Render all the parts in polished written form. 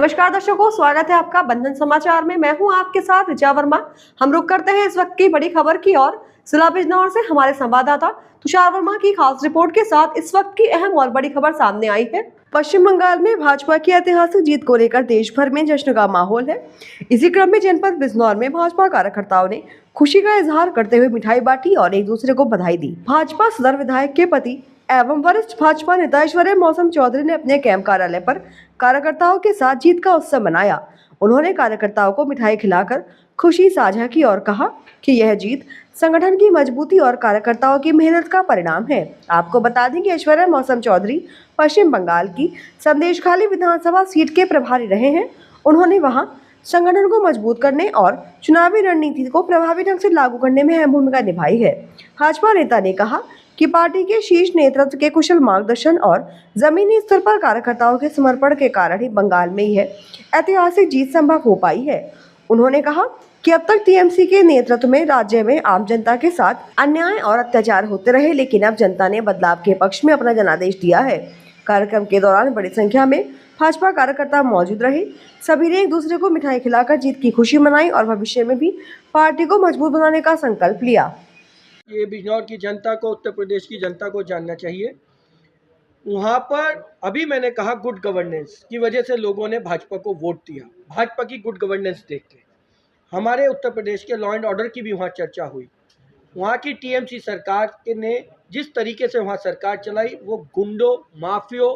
नमस्कार दर्शकों, स्वागत है आपका बंधन समाचार में। मैं हूं आपके साथ ऋचा वर्मा। हम रुक करते हैं इस वक्त की बड़ी खबर की ओर। जिला बिजनौर से हमारे संवाददाता तुषार वर्मा की खास रिपोर्ट के साथ इस वक्त की अहम और बड़ी खबर सामने आई है। पश्चिम बंगाल में भाजपा की ऐतिहासिक जीत को लेकर देश भर में जश्न का माहौल है। इसी क्रम में जनपद बिजनौर में भाजपा कार्यकर्ताओं ने खुशी का इजहार करते हुए मिठाई बांटी और एक दूसरे को बधाई दी। भाजपा सदर विधायक के पति एवं वरिष्ठ भाजपा नेता ऐश्वर्य मौसम चौधरी ने अपने कैंप कार्यालय पर कार्यकर्ताओं के साथ जीत का उत्सव मनाया। उन्होंने कार्यकर्ताओं को मिठाई खिलाकर खुशी साझा की और कहा कि यह जीत संगठन की मजबूती और कार्यकर्ताओं की मेहनत का परिणाम है। आपको बता दें कि ऐश्वर्य मौसम चौधरी पश्चिम बंगाल की संदेशखाली विधानसभा सीट के प्रभारी रहे हैं। उन्होंने वहां संगठन को मजबूत करने और चुनावी रणनीति को प्रभावी ढंग से लागू करने में अहम भूमिका निभाई है। भाजपा नेता ने कहा कि पार्टी के शीर्ष नेतृत्व के कुशल मार्गदर्शन और जमीनी स्तर पर कार्यकर्ताओं के समर्पण के कारण ही बंगाल में यह ऐतिहासिक जीत संभव हो पाई है। उन्होंने कहा कि अब तक टीएमसी के नेतृत्व में राज्य में आम जनता के साथ अन्याय और अत्याचार होते रहे, लेकिन अब जनता ने बदलाव के पक्ष में अपना जनादेश दिया है। कार्यक्रम के दौरान बड़ी संख्या में भाजपा कार्यकर्ता मौजूद रहे। सभी ने एक दूसरे को मिठाई खिलाकर जीत की खुशी मनाई और भविष्य में भी पार्टी को मजबूत बनाने का संकल्प लिया। ये बिजनौर की जनता को, उत्तर प्रदेश की जनता को जानना चाहिए। वहाँ पर अभी मैंने कहा गुड गवर्नेंस की वजह से लोगों ने भाजपा को वोट दिया। भाजपा की गुड गवर्नेंस देख के हमारे उत्तर प्रदेश के लॉ एंड ऑर्डर की भी वहाँ चर्चा हुई। वहाँ की टीएमसी सरकार ने जिस तरीके से वहाँ सरकार चलाई वो गुंडों, माफियों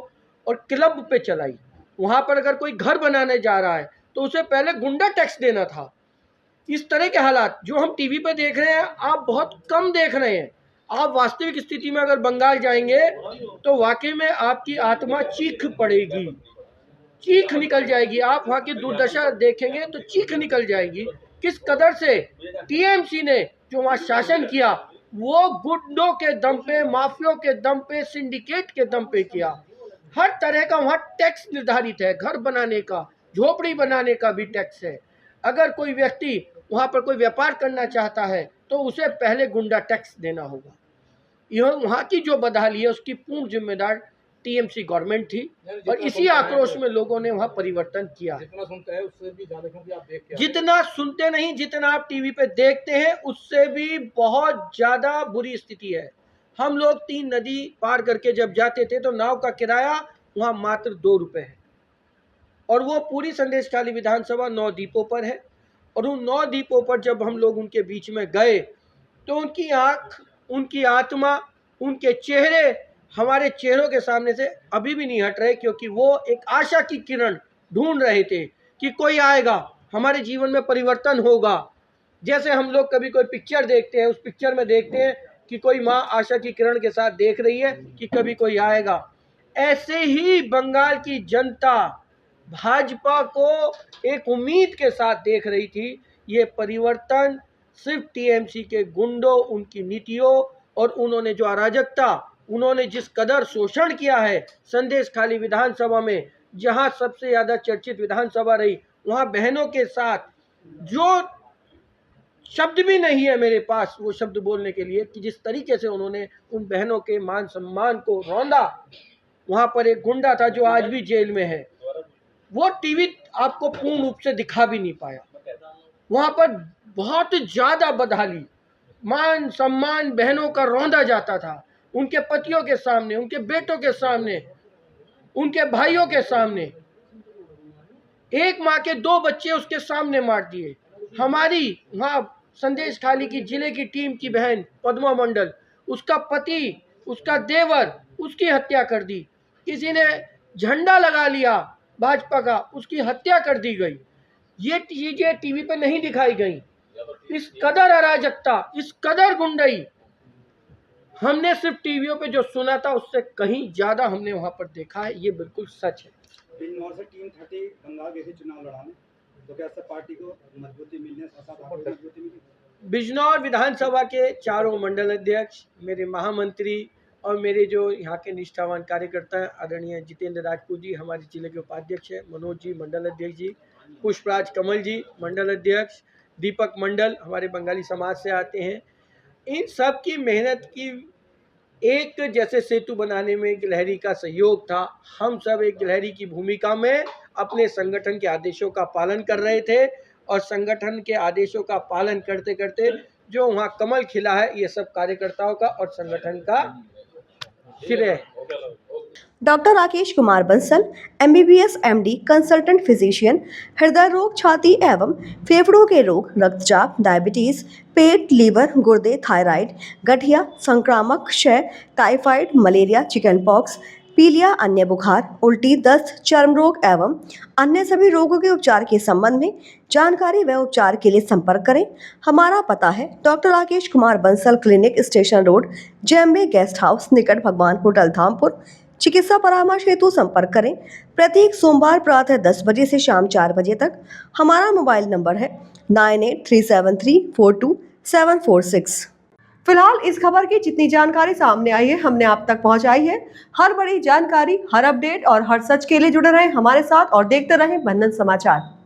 और क्लब पे चलाई। वहाँ पर अगर कोई घर बनाने जा रहा है तो उसे पहले गुंडा टैक्स देना था। इस तरह के हालात जो हम टीवी पे देख रहे हैं आप बहुत कम देख रहे हैं। आप वास्तविक स्थिति में अगर बंगाल जाएंगे तो वाकई में आपकी आत्मा चीख पड़ेगी, चीख निकल जाएगी। आप वहाँ की दुर्दशा देखेंगे तो चीख निकल जाएगी। किस कदर से टीएमसी ने जो वहाँ शासन किया वो गुंडों के दम पे, माफियों के दम पे, सिंडिकेट के दम पे किया। हर तरह का वहाँ टैक्स निर्धारित है। घर बनाने का, झोपड़ी बनाने का भी टैक्स है। अगर कोई व्यक्ति वहाँ पर कोई व्यापार करना चाहता है तो उसे पहले गुंडा टैक्स देना होगा। यह वहाँ की जो बदहाली है उसकी पूर्ण जिम्मेदार टीएमसी गवर्नमेंट थी और इसी आक्रोश में लोगों ने वहाँ परिवर्तन किया। जितना सुनते हैं उससे भी ज्यादा, क्योंकि आप देखते हैं, जितना सुनते नहीं, जितना आप टीवी पे देखते हैं उससे भी बहुत ज्यादा बुरी स्थिति है। हम लोग 3 नदी पार करके जब जाते थे तो नाव का किराया वहाँ मात्र 2 रुपये है और वो पूरी संदेशखाली विधानसभा 9 द्वीपों पर है। और उन 9 द्वीपों पर जब हम लोग उनके बीच में गए तो उनकी आँख, उनकी आत्मा, उनके चेहरे हमारे चेहरों के सामने से अभी भी नहीं हट रहे, क्योंकि वो एक आशा की किरण ढूंढ रहे थे कि कोई आएगा, हमारे जीवन में परिवर्तन होगा। जैसे हम लोग कभी कोई पिक्चर देखते हैं, उस पिक्चर में देखते हैं कि कोई माँ आशा की किरण के साथ देख रही है कि कभी कोई आएगा। ऐसे ही बंगाल की जनता भाजपा को एक उम्मीद के साथ देख रही थी। ये परिवर्तन सिर्फ टीएमसी के गुंडों, उनकी नीतियों और उन्होंने जो अराजकता, उन्होंने जिस कदर शोषण किया है संदेशखाली विधानसभा में, जहां सबसे ज़्यादा चर्चित विधानसभा रही, वहां बहनों के साथ जो शब्द भी नहीं है मेरे पास वो शब्द बोलने के लिए कि जिस तरीके से उन्होंने उन बहनों के मान सम्मान को रौंदा। वहां पर एक गुंडा था जो आज भी जेल में है, वो टीवी आपको पूर्ण रूप से दिखा भी नहीं पाया। वहां पर बहुत ज्यादा बदहाली, मान सम्मान बहनों का रौंदा जाता था, उनके पतियों के सामने, उनके बेटों के सामने, उनके भाइयों के सामने। एक माँ के 2 बच्चे उसके सामने मार दिए। हमारी वहाँ संदेशखाली की जिले की टीम की बहन पद्मा मंडल, उसका पति, उसका देवर, उसकी हत्या कर दी। किसी ने झंडा लगा लिया भाजपा का, उसकी हत्या कर दी गई। ये चीजें टीवी पे नहीं दिखाई गई। इस कदर अराजकता, इस कदर गुंडई हमने सिर्फ टीवियों पे जो सुना था उससे कहीं ज्यादा हमने वहां पर देखा है। ये बिल्कुल सच है। बिजनौर से टीम 30 बंगाल गए थे चुनाव लड़ाने, तो क्या सब पार्टी को मजबूती मिली? बिजनौर विधानसभा के चारों मंडल अध्यक्ष, मेरे महामंत्री और मेरे जो यहाँ के निष्ठावान कार्यकर्ता हैं, आदरणीय जितेंद्र राजपूत जी हमारे जिले के उपाध्यक्ष हैं, मनोज जी मंडल अध्यक्ष जी, पुष्पराज कमल जी मंडल अध्यक्ष, दीपक मंडल हमारे बंगाली समाज से आते हैं। इन सब की मेहनत की एक जैसे सेतु बनाने में गिलहरी का सहयोग था। हम सब एक गिलहरी की भूमिका में अपने संगठन के आदेशों का पालन कर रहे थे और संगठन के आदेशों का पालन करते करते जो वहाँ कमल खिला है, ये सब कार्यकर्ताओं का और संगठन का श्रेय है। Doctor Rakesh Kumar Bansal, MBBS MD, consultant physician, हृदय रोग, छाती एवं फेफड़ों के रोग, रक्तचाप, डायबिटीज, पेट, लीवर, गुर्दे, थायराइड, गठिया, संक्रामक क्षय, टाइफाइड, मलेरिया, चिकन पॉक्स, पीलिया, अन्य बुखार, उल्टी, दस्त, चर्म रोग एवं अन्य सभी रोगों के उपचार के संबंध में जानकारी व उपचार के लिए संपर्क करें। हमारा पता है doctor Rakesh Kumar Bansal clinic, station road, JMB guest house, निकट भगवान होटल, धामपुर। चिकित्सा परामर्श हेतु संपर्क करें प्रत्येक सोमवार प्रातः 10 बजे से शाम 4 बजे तक। हमारा मोबाइल नंबर है 9837342746। फिलहाल इस खबर की जितनी जानकारी सामने आई है हमने आप तक पहुंचाई है। हर बड़ी जानकारी, हर अपडेट और हर सच के लिए जुड़े रहें हमारे साथ और देखते रहें बंधन समाचार।